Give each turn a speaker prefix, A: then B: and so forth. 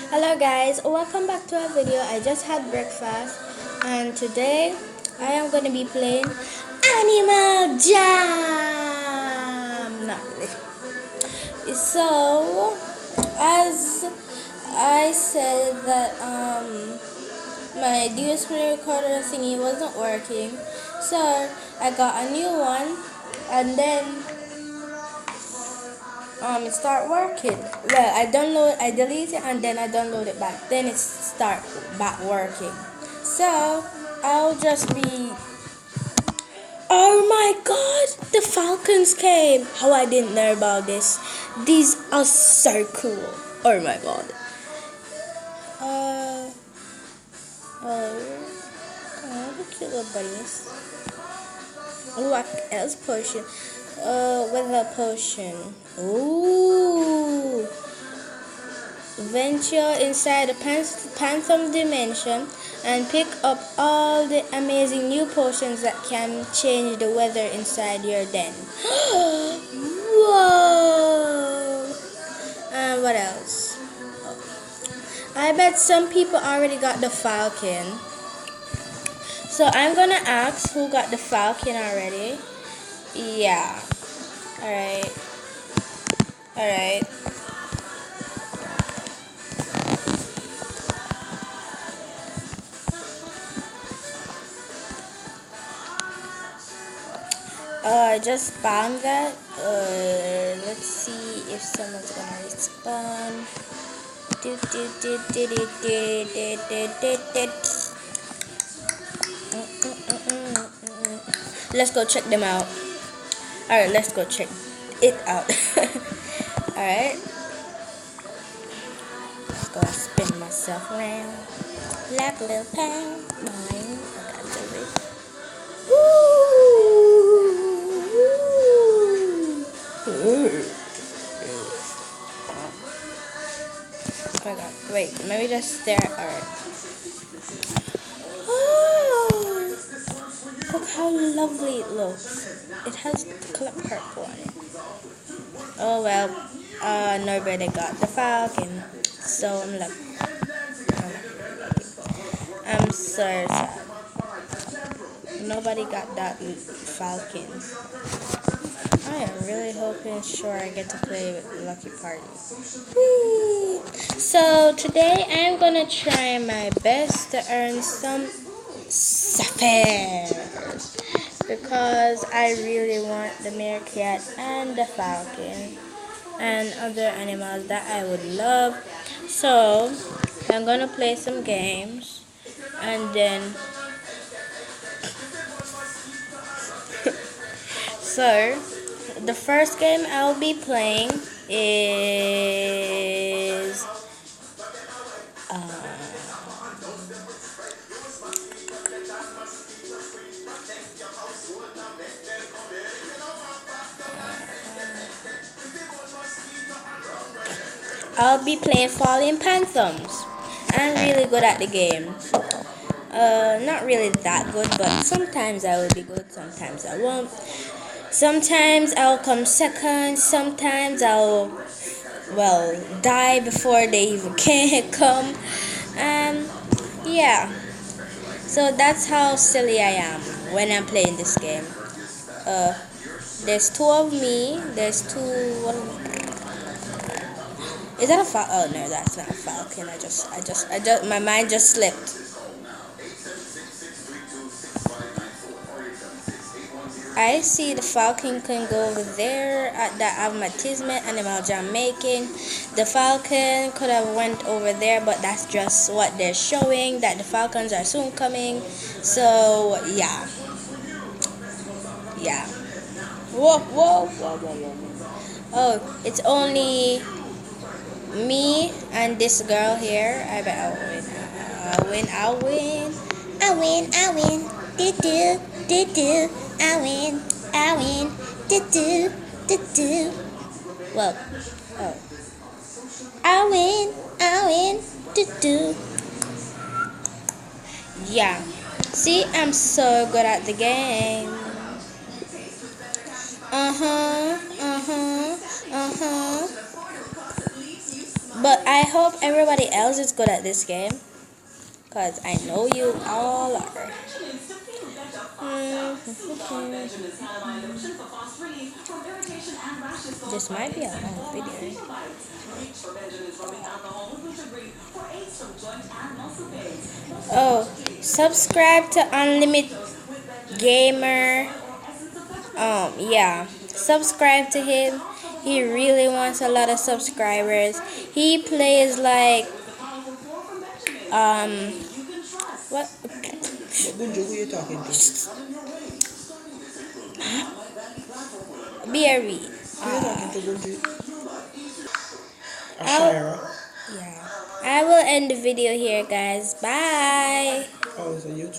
A: Hello guys, welcome back to our video. I just had breakfast and today I am going to be playing Animal Jam. Not really. So, as I said that my dual screen recorder thingy wasn't working, so I got a new one and then it start working. Well, I delete it and then I download it back. Then it start back working. So I'll just be. Oh my God! The Falcons came. How I didn't know about this? These are so cool. Oh my God. The cute little bunnies. What else potion? With a potion. Ooh. Venture inside the Phantom Dimension and pick up all the amazing new potions that can change the weather inside your den. Whoa! And what else? I bet some people already got the Falcon. So I'm gonna ask who got the Falcon already. Yeah. Alright. I just found that. Let's see if someone's gonna respond. Let's go check them out. Alright, let's go check it out. Alright. Let's go spin myself around. Like a little pound. Mine. I got to do it. Oh my God. Wait, maybe just stare. Alright. Oh, look how lovely it looks. It has the color purple on it. Oh well, nobody got the Falcon, so I'm lucky. I'm so sad. Nobody got that Falcon. I am really hoping I get to play with Lucky Party. Whee! So today I'm gonna try my best to earn some sapphires because I really want the meerkat and the falcon and other animals that I would love. So I'm gonna play some games and then so the first game I'll be playing is I'll be playing Falling Phantoms. I'm really good at the game. Not really that good, but sometimes I will be good, sometimes I won't. Sometimes I'll come second, sometimes I'll, die before they even can come. Yeah. So that's how silly I am when I'm playing this game. There's two of me. There's two. Is that a falcon? Oh no, that's not a falcon. My mind just slipped. I see the falcon can go over there at the advertisement Animal Jam making. The falcon could have went over there, but that's just what they're showing, that the falcons are soon coming. So yeah. Whoa. Oh, it's only me and this girl here. I bet I'll win. I win. Do. I win. Do. Well, oh. I win. Do. Yeah. See, I'm so good at the game. But I hope everybody else is good at this game. Because I know you all are. This might be a long video. Oh, subscribe to Unlimited Gamer. Yeah, subscribe to him. He really wants a lot of subscribers. He plays like what?
B: Bunjo, who you talking to?
A: BRB.
B: Who you talking to, Bunjo?
A: I'll,
B: Ashira.
A: yeah. I will end the video here, guys. Bye.
B: Oh, it's a YouTube.